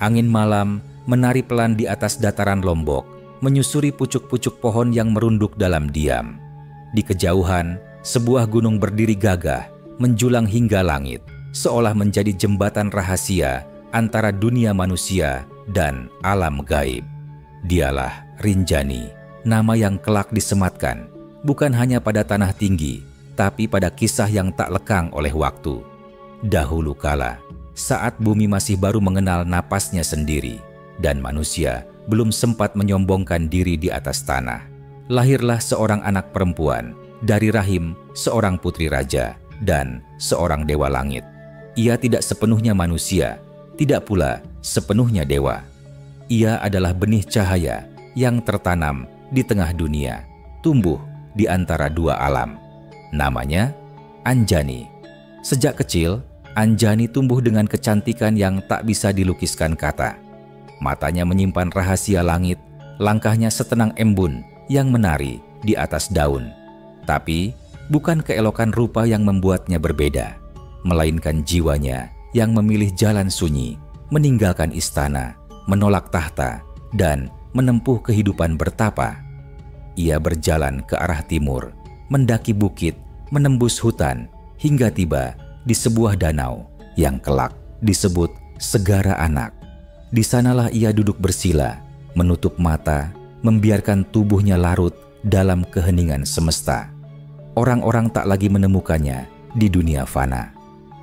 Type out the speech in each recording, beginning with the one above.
Angin malam menari pelan di atas dataran Lombok, menyusuri pucuk-pucuk pohon yang merunduk dalam diam. Di kejauhan, sebuah gunung berdiri gagah, menjulang hingga langit, seolah menjadi jembatan rahasia antara dunia manusia dan alam gaib. Dialah Rinjani, nama yang kelak disematkan, bukan hanya pada tanah tinggi, tapi pada kisah yang tak lekang oleh waktu. Dahulu kala, saat bumi masih baru mengenal napasnya sendiri, dan manusia belum sempat menyombongkan diri di atas tanah, lahirlah seorang anak perempuan dari rahim seorang putri raja dan seorang dewa langit. Ia tidak sepenuhnya manusia, tidak pula sepenuhnya dewa. Ia adalah benih cahaya yang tertanam di tengah dunia, tumbuh di antara dua alam. Namanya Anjani. Sejak kecil, Anjani tumbuh dengan kecantikan yang tak bisa dilukiskan kata. Matanya menyimpan rahasia langit, langkahnya setenang embun yang menari di atas daun. Tapi bukan keelokan rupa yang membuatnya berbeda, melainkan jiwanya yang memilih jalan sunyi, meninggalkan istana, menolak tahta, dan menempuh kehidupan bertapa. Ia berjalan ke arah timur, mendaki bukit, menembus hutan, hingga tiba di sebuah danau yang kelak disebut Segara Anak. Di sanalah ia duduk bersila, menutup mata, membiarkan tubuhnya larut dalam keheningan semesta. Orang-orang tak lagi menemukannya di dunia fana.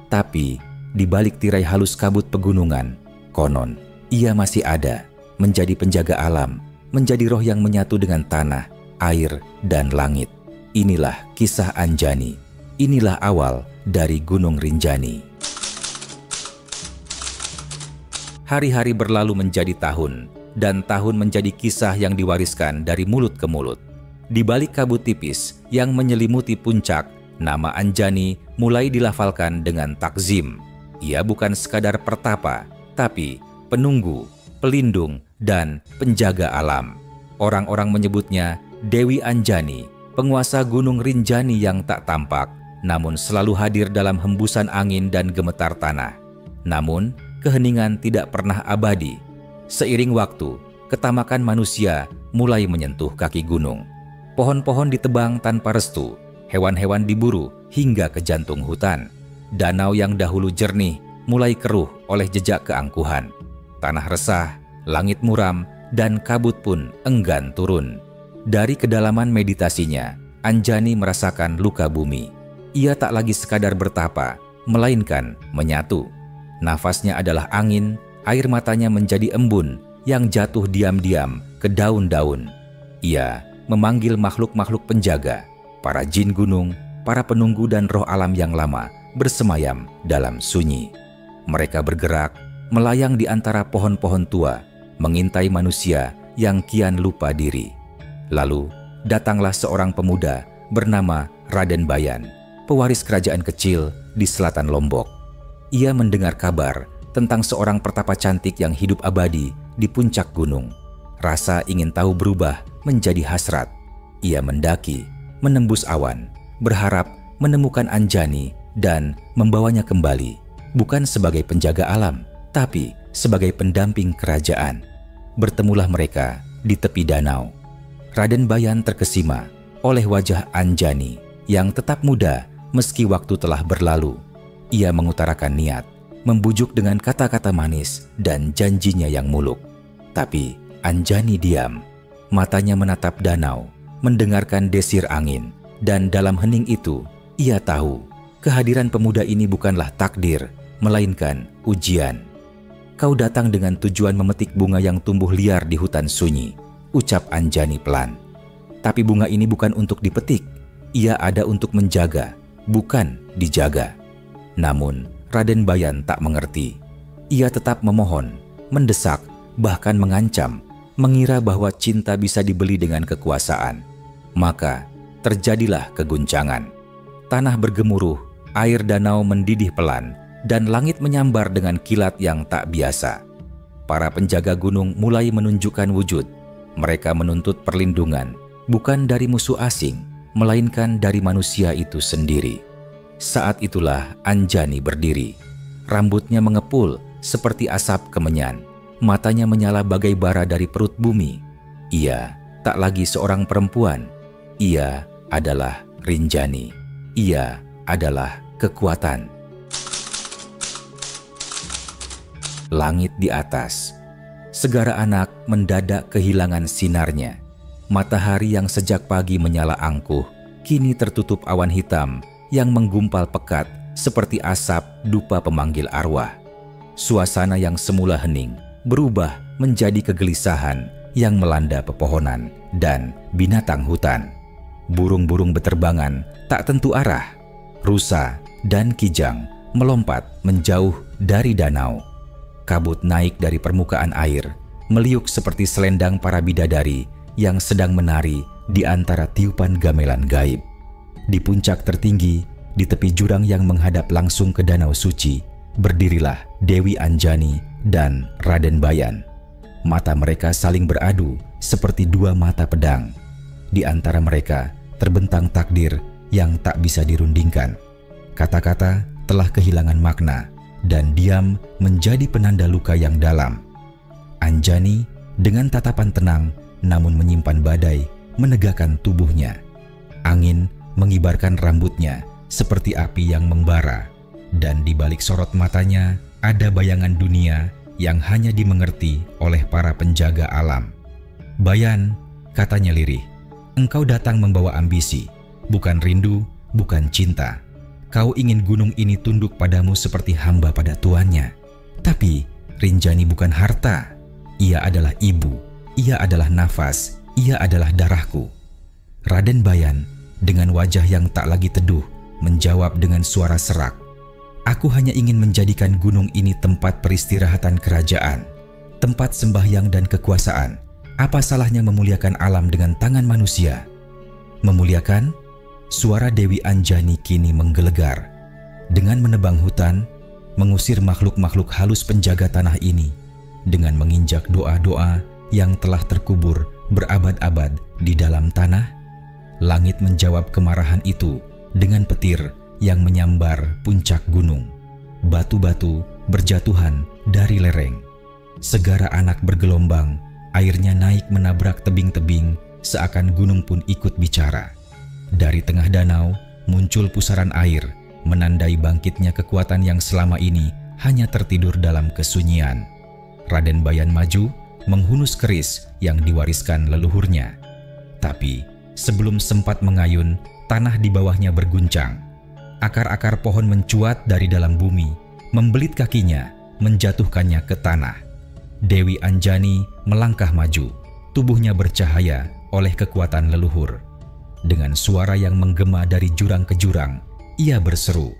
Tapi di balik tirai halus kabut pegunungan, konon ia masih ada, menjadi penjaga alam, menjadi roh yang menyatu dengan tanah, air, dan langit. Inilah kisah Anjani. Inilah awal dari Gunung Rinjani. Hari-hari berlalu menjadi tahun, dan tahun menjadi kisah yang diwariskan dari mulut ke mulut. Di balik kabut tipis yang menyelimuti puncak, nama Anjani mulai dilafalkan dengan takzim. Ia bukan sekadar pertapa, tapi penunggu, pelindung, dan penjaga alam. Orang-orang menyebutnya Dewi Anjani, penguasa Gunung Rinjani yang tak tampak, namun selalu hadir dalam hembusan angin dan gemetar tanah. Namun, keheningan tidak pernah abadi. Seiring waktu, ketamakan manusia mulai menyentuh kaki gunung. Pohon-pohon ditebang tanpa restu, hewan-hewan diburu hingga ke jantung hutan. Danau yang dahulu jernih mulai keruh oleh jejak keangkuhan. Tanah resah, langit muram, dan kabut pun enggan turun. Dari kedalaman meditasinya, Anjani merasakan luka bumi. Ia tak lagi sekadar bertapa, melainkan menyatu. Nafasnya adalah angin, air matanya menjadi embun yang jatuh diam-diam ke daun-daun. Ia memanggil makhluk-makhluk penjaga, para jin gunung, para penunggu dan roh alam yang lama bersemayam dalam sunyi. Mereka bergerak, melayang di antara pohon-pohon tua, mengintai manusia yang kian lupa diri. Lalu, datanglah seorang pemuda bernama Raden Bayan, pewaris kerajaan kecil di selatan Lombok. Ia mendengar kabar tentang seorang pertapa cantik yang hidup abadi di puncak gunung. Rasa ingin tahu berubah menjadi hasrat. Ia mendaki, menembus awan, berharap menemukan Anjani dan membawanya kembali, bukan sebagai penjaga alam, tapi sebagai pendamping kerajaan. Bertemulah mereka di tepi danau. Raden Bayan terkesima oleh wajah Anjani yang tetap muda meski waktu telah berlalu. Ia mengutarakan niat, membujuk dengan kata-kata manis dan janjinya yang muluk. Tapi Anjani diam, matanya menatap danau, mendengarkan desir angin, dan dalam hening itu ia tahu kehadiran pemuda ini bukanlah takdir, melainkan ujian. Kau datang dengan tujuan memetik bunga yang tumbuh liar di hutan sunyi, ucap Anjani pelan. Tapi bunga ini bukan untuk dipetik, ia ada untuk menjaga, bukan dijaga. Namun, Raden Bayan tak mengerti. Ia tetap memohon, mendesak, bahkan mengancam, mengira bahwa cinta bisa dibeli dengan kekuasaan. Maka, terjadilah keguncangan. Tanah bergemuruh, air danau mendidih pelan, dan langit menyambar dengan kilat yang tak biasa. Para penjaga gunung mulai menunjukkan wujud. Mereka menuntut perlindungan, bukan dari musuh asing, melainkan dari manusia itu sendiri. Saat itulah Anjani berdiri. Rambutnya mengepul seperti asap kemenyan. Matanya menyala bagai bara dari perut bumi. Ia tak lagi seorang perempuan. Ia adalah Rinjani. Ia adalah kekuatan. Langit di atas. Segara anak mendadak kehilangan sinarnya. Matahari yang sejak pagi menyala angkuh, kini tertutup awan hitam yang menggumpal pekat seperti asap dupa pemanggil arwah. Suasana yang semula hening berubah menjadi kegelisahan yang melanda pepohonan dan binatang hutan. Burung-burung beterbangan tak tentu arah. Rusa dan kijang melompat menjauh dari danau. Kabut naik dari permukaan air, meliuk seperti selendang para bidadari yang sedang menari di antara tiupan gamelan gaib. Di puncak tertinggi, di tepi jurang yang menghadap langsung ke Danau Suci, berdirilah Dewi Anjani dan Raden Bayan. Mata mereka saling beradu seperti dua mata pedang. Di antara mereka terbentang takdir yang tak bisa dirundingkan. Kata-kata telah kehilangan makna dan diam menjadi penanda luka yang dalam. Anjani dengan tatapan tenang namun menyimpan badai menegakkan tubuhnya. Angin mengibarkan rambutnya seperti api yang membara, dan di balik sorot matanya ada bayangan dunia yang hanya dimengerti oleh para penjaga alam. "Bayan," katanya lirih, "engkau datang membawa ambisi, bukan rindu, bukan cinta. Kau ingin gunung ini tunduk padamu seperti hamba pada tuannya. Tapi Rinjani bukan harta. Ia adalah ibu, ia adalah nafas, ia adalah darahku." Raden Bayan dengan wajah yang tak lagi teduh menjawab dengan suara serak, "Aku hanya ingin menjadikan gunung ini tempat peristirahatan kerajaan, tempat sembahyang dan kekuasaan. Apa salahnya memuliakan alam dengan tangan manusia?" "Memuliakan?" Suara Dewi Anjani kini menggelegar. Dengan menebang hutan, mengusir makhluk-makhluk halus penjaga tanah ini, dengan menginjak doa-doa yang telah terkubur berabad-abad di dalam tanah. Langit menjawab kemarahan itu dengan petir yang menyambar puncak gunung. Batu-batu berjatuhan dari lereng. Segara anak bergelombang, airnya naik menabrak tebing-tebing seakan gunung pun ikut bicara. Dari tengah danau muncul pusaran air, menandai bangkitnya kekuatan yang selama ini hanya tertidur dalam kesunyian. Raden Bayan maju, menghunus keris yang diwariskan leluhurnya. Tapi sebelum sempat mengayun, tanah di bawahnya berguncang. Akar-akar pohon mencuat dari dalam bumi, membelit kakinya, menjatuhkannya ke tanah. Dewi Anjani melangkah maju, tubuhnya bercahaya oleh kekuatan leluhur. Dengan suara yang menggema dari jurang ke jurang, ia berseru,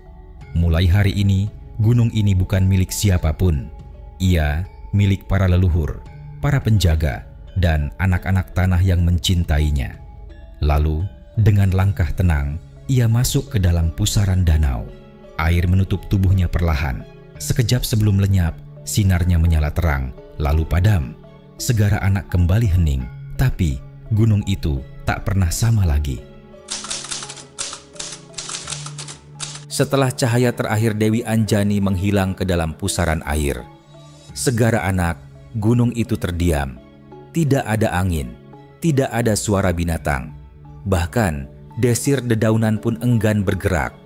"Mulai hari ini, gunung ini bukan milik siapapun. Ia milik para leluhur, para penjaga, dan anak-anak tanah yang mencintainya." Lalu, dengan langkah tenang, ia masuk ke dalam pusaran danau. Air menutup tubuhnya perlahan. Sekejap sebelum lenyap, sinarnya menyala terang, lalu padam. Segara anak kembali hening, tapi gunung itu tak pernah sama lagi. Setelah cahaya terakhir Dewi Anjani menghilang ke dalam pusaran air, segara anak, gunung itu terdiam. Tidak ada angin, tidak ada suara binatang. Bahkan desir dedaunan pun enggan bergerak,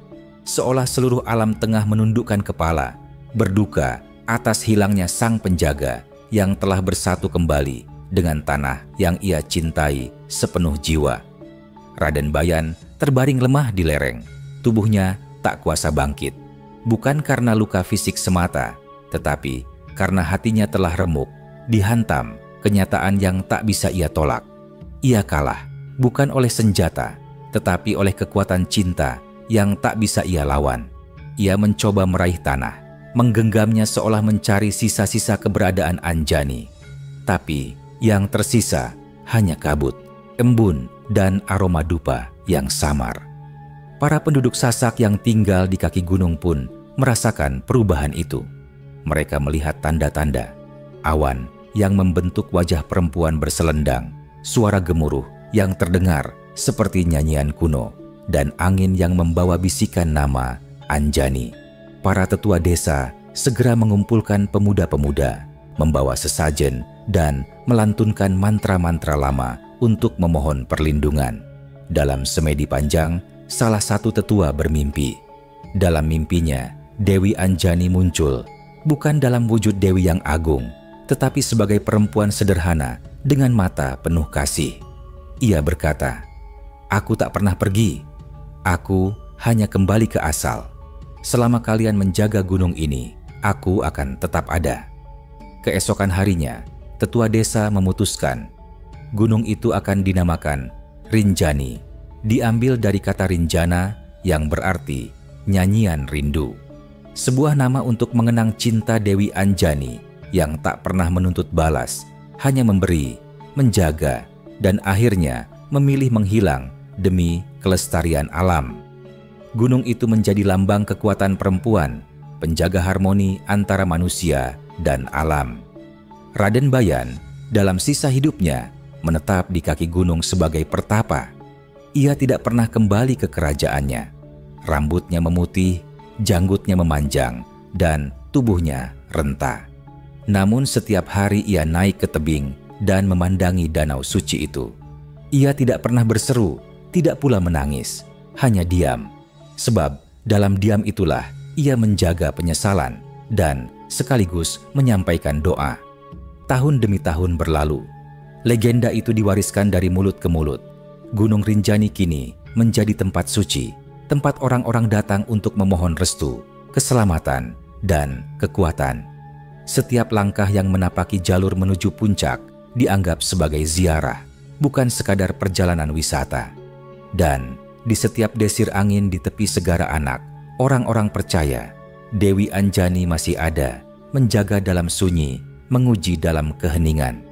seolah seluruh alam tengah menundukkan kepala, berduka atas hilangnya sang penjaga yang telah bersatu kembali dengan tanah yang ia cintai sepenuh jiwa. Raden Bayan terbaring lemah di lereng, tubuhnya tak kuasa bangkit, bukan karena luka fisik semata, tetapi karena hatinya telah remuk, dihantam kenyataan yang tak bisa ia tolak. Ia kalah, bukan oleh senjata, tetapi oleh kekuatan cinta yang tak bisa ia lawan. Ia mencoba meraih tanah, menggenggamnya seolah mencari sisa-sisa keberadaan Anjani. Tapi yang tersisa hanya kabut, embun, dan aroma dupa yang samar. Para penduduk Sasak yang tinggal di kaki gunung pun merasakan perubahan itu. Mereka melihat tanda-tanda, awan yang membentuk wajah perempuan berselendang, suara gemuruh yang terdengar seperti nyanyian kuno, dan angin yang membawa bisikan nama Anjani. Para tetua desa segera mengumpulkan pemuda-pemuda, membawa sesajen, dan melantunkan mantra-mantra lama untuk memohon perlindungan. Dalam semedi panjang, salah satu tetua bermimpi. Dalam mimpinya, Dewi Anjani muncul, bukan dalam wujud Dewi yang agung, tetapi sebagai perempuan sederhana dengan mata penuh kasih. Ia berkata, "Aku tak pernah pergi. Aku hanya kembali ke asal. Selama kalian menjaga gunung ini, aku akan tetap ada." Keesokan harinya, tetua desa memutuskan gunung itu akan dinamakan Rinjani, diambil dari kata Rinjana yang berarti nyanyian rindu. Sebuah nama untuk mengenang cinta Dewi Anjani yang tak pernah menuntut balas, hanya memberi, menjaga, dan akhirnya memilih menghilang demi kelestarian alam. Gunung itu menjadi lambang kekuatan perempuan, penjaga harmoni antara manusia dan alam. Raden Bayan dalam sisa hidupnya menetap di kaki gunung sebagai pertapa. Ia tidak pernah kembali ke kerajaannya. Rambutnya memutih, janggutnya memanjang, dan tubuhnya renta. Namun setiap hari ia naik ke tebing dan memandangi danau suci itu. Ia tidak pernah berseru, tidak pula menangis, hanya diam. Sebab dalam diam itulah ia menjaga penyesalan dan sekaligus menyampaikan doa. Tahun demi tahun berlalu. Legenda itu diwariskan dari mulut ke mulut. Gunung Rinjani kini menjadi tempat suci, tempat orang-orang datang untuk memohon restu, keselamatan, dan kekuatan. Setiap langkah yang menapaki jalur menuju puncak dianggap sebagai ziarah, bukan sekadar perjalanan wisata. Dan di setiap desir angin di tepi Segara Anak, orang-orang percaya Dewi Anjani masih ada, menjaga dalam sunyi, menguji dalam keheningan.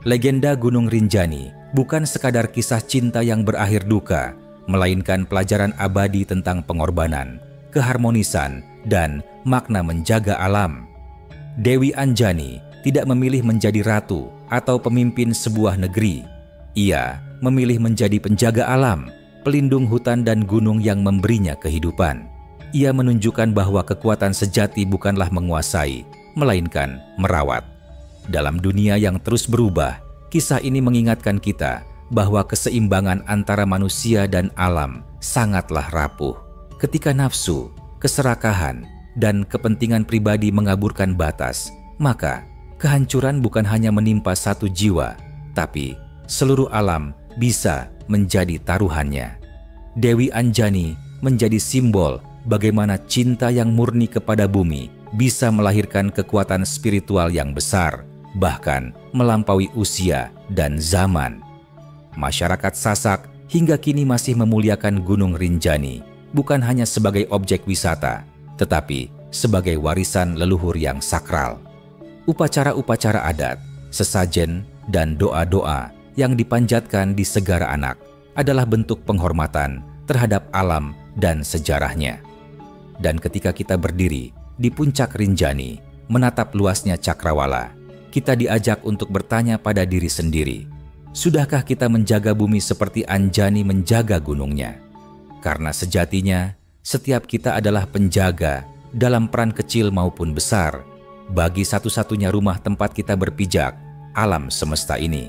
Legenda Gunung Rinjani bukan sekadar kisah cinta yang berakhir duka, melainkan pelajaran abadi tentang pengorbanan, keharmonisan, dan makna menjaga alam. Dewi Anjani tidak memilih menjadi ratu atau pemimpin sebuah negeri. Ia memilih menjadi penjaga alam, pelindung hutan dan gunung yang memberinya kehidupan. Ia menunjukkan bahwa kekuatan sejati bukanlah menguasai, melainkan merawat. Dalam dunia yang terus berubah, kisah ini mengingatkan kita bahwa keseimbangan antara manusia dan alam sangatlah rapuh. Ketika nafsu, keserakahan, dan kepentingan pribadi mengaburkan batas, maka kehancuran bukan hanya menimpa satu jiwa, tapi seluruh alam bisa menjadi taruhannya. Dewi Anjani menjadi simbol bagaimana cinta yang murni kepada bumi bisa melahirkan kekuatan spiritual yang besar, bahkan melampaui usia dan zaman. Masyarakat Sasak hingga kini masih memuliakan Gunung Rinjani, bukan hanya sebagai objek wisata, tetapi sebagai warisan leluhur yang sakral. Upacara-upacara adat, sesajen, dan doa-doa yang dipanjatkan di Segara Anak adalah bentuk penghormatan terhadap alam dan sejarahnya. Dan ketika kita berdiri di puncak Rinjani, menatap luasnya cakrawala, kita diajak untuk bertanya pada diri sendiri, sudahkah kita menjaga bumi seperti Anjani menjaga gunungnya? Karena sejatinya, setiap kita adalah penjaga dalam peran kecil maupun besar bagi satu-satunya rumah tempat kita berpijak, alam semesta ini.